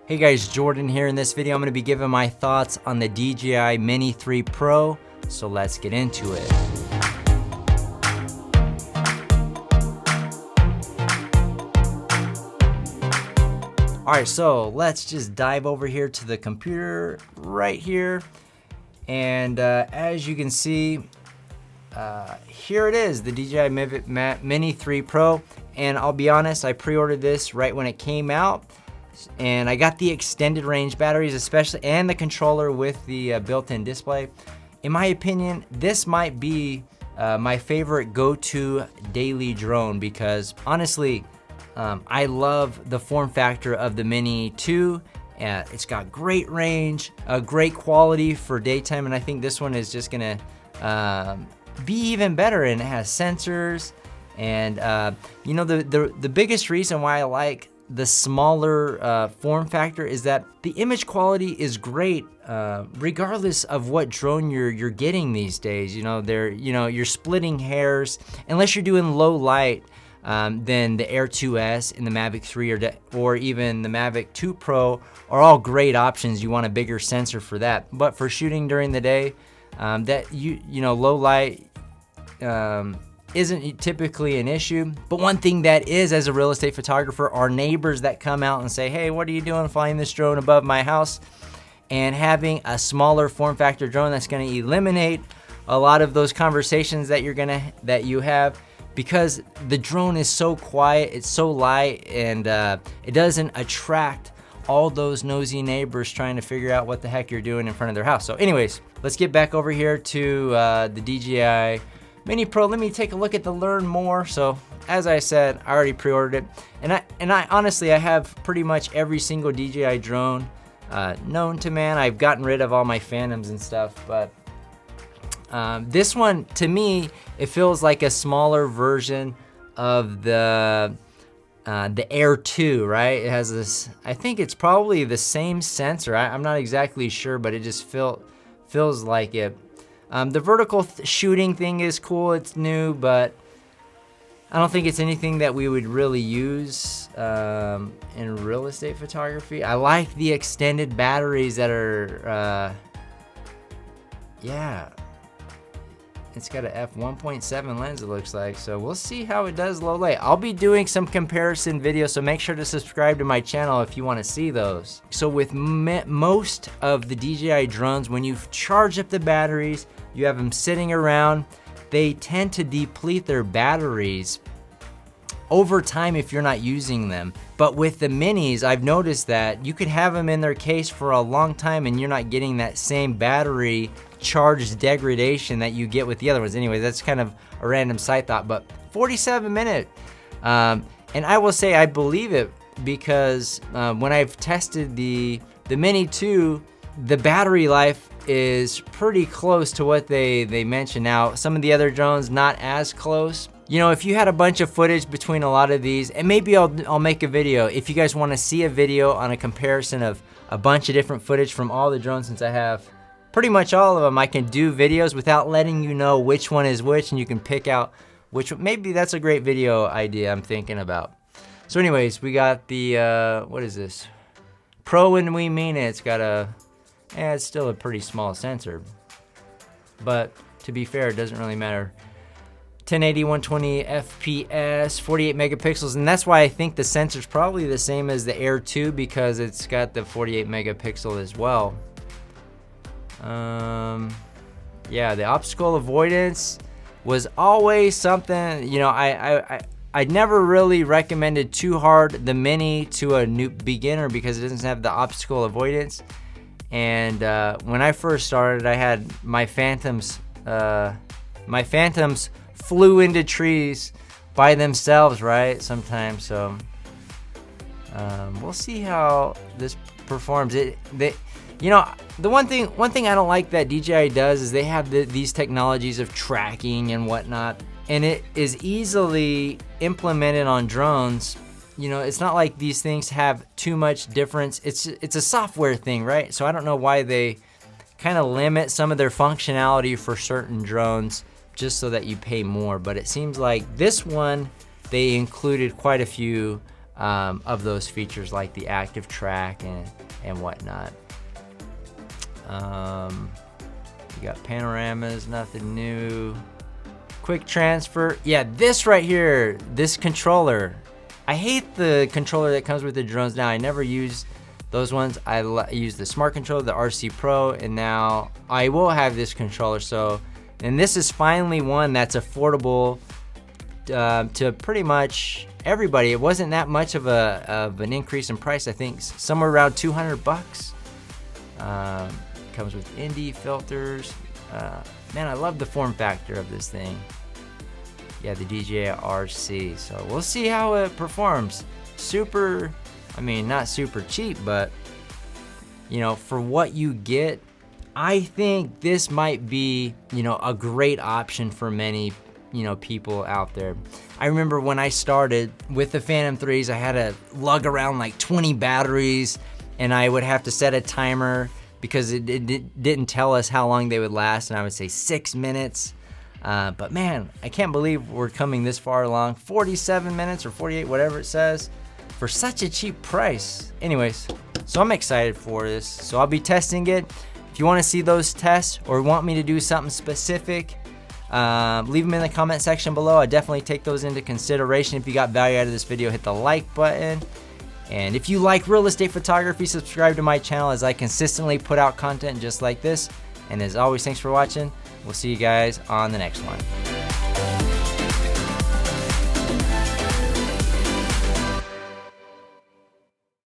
Hey guys, Jordan here. In this video, I'm going to be giving my thoughts on the DJI Mini 3 Pro, so let's get into it. All right, so let's just dive over here to the computer right here. And as you can see, here it is, the DJI Mini 3 Pro. And I'll be honest, I pre-ordered this right when it came out. And I got the extended range batteries, especially, and the controller with the built-in display. In my opinion, this might be my favorite go-to daily drone because honestly, I love the form factor of the Mini 2. It's got great range, great quality for daytime, and I think this one is just gonna be even better. And it has sensors, and you know, the biggest reason why I like the smaller form factor is that the image quality is great regardless of what drone you're getting these days. You know, you're splitting hairs unless you're doing low light. Then the Air 2S and the Mavic 3 or even the Mavic 2 Pro are all great options. You want a bigger sensor for that, but for shooting during the day, that you know, low light isn't typically an issue. But one thing that is, as a real estate photographer, are neighbors that come out and say, hey, what are you doing flying this drone above my house? And having a smaller form factor drone that's gonna eliminate a lot of those conversations that you have, because the drone is so quiet, it's so light, and it doesn't attract all those nosy neighbors trying to figure out what the heck you're doing in front of their house. So anyways, let's get back over here to the DJI Mini Pro. Let me take a look at the learn more. So as I said, I already pre-ordered it, and I honestly, I have pretty much every single DJI drone known to man. I've gotten rid of all my Phantoms and stuff, but this one, to me, it feels like a smaller version of the Air 2, right? It has this, I think it's probably the same sensor. I'm not exactly sure, but it just feels like it. The vertical shooting thing is cool, it's new, but I don't think it's anything that we would really use in real estate photography. I like the extended batteries that are, yeah. It's got a f1.7 lens, it looks like, so we'll see how it does low light. I'll be doing some comparison videos, so make sure to subscribe to my channel if you want to see those. So with most of the DJI drones, when you charge up the batteries, you have them sitting around, they tend to deplete their batteries over time if you're not using them. But with the Minis, I've noticed that you could have them in their case for a long time and you're not getting that same battery charge degradation that you get with the other ones. Anyway, that's kind of a random side thought, but 47 minutes. And I will say I believe it because when I've tested the Mini 2, the battery life is pretty close to what they mentioned. Now, some of the other drones, not as close. You know, if you had a bunch of footage between a lot of these, and maybe I'll make a video. If you guys want to see a video on a comparison of a bunch of different footage from all the drones, since I have pretty much all of them, I can do videos without letting you know which one is which, and you can pick out which. Maybe that's a great video idea I'm thinking about. So anyways, we got the, what is this? Pro, and we mean it. It's got a, it's still a pretty small sensor. But to be fair, it doesn't really matter. 1080, 120 FPS, 48 megapixels, and that's why I think the sensor's probably the same as the Air 2 because it's got the 48 megapixel as well. Yeah, the obstacle avoidance was always something, you know, I never really recommended too hard the Mini to a new beginner because it doesn't have the obstacle avoidance. And when I first started, I had my Phantoms flew into trees by themselves, right? Sometimes, so we'll see how this performs. You know, the one thing I don't like that DJI does is they have these technologies of tracking and whatnot, and it is easily implemented on drones. You know, it's not like these things have too much difference. It's a software thing, right? So I don't know why they kind of limit some of their functionality for certain drones just so that you pay more. But it seems like this one, they included quite a few of those features like the active track and whatnot. You got panoramas, nothing new. Quick transfer. Yeah, this right here, this controller. I hate the controller that comes with the drones now. I never use those ones. I use the smart controller, the RC Pro, and now I will have this controller. So, and this is finally one that's affordable to pretty much everybody. It wasn't that much of an increase in price. I think somewhere around $200. Comes with ND filters. Man, I love the form factor of this thing. Yeah, the DJI RC. So we'll see how it performs. Super, I mean, not super cheap, but you know, for what you get, I think this might be, you know, a great option for many, you know, people out there. I remember when I started with the Phantom 3s, I had to lug around like 20 batteries, and I would have to set a timer because it didn't tell us how long they would last, and I would say 6 minutes. But man, I can't believe we're coming this far along. 47 minutes or 48, whatever it says, for such a cheap price. Anyways, so I'm excited for this. So I'll be testing it. If you want to see those tests or want me to do something specific, leave them in the comment section below. I definitely take those into consideration. If you got value out of this video, hit the like button. And if you like real estate photography, subscribe to my channel as I consistently put out content just like this. And as always, thanks for watching. We'll see you guys on the next one.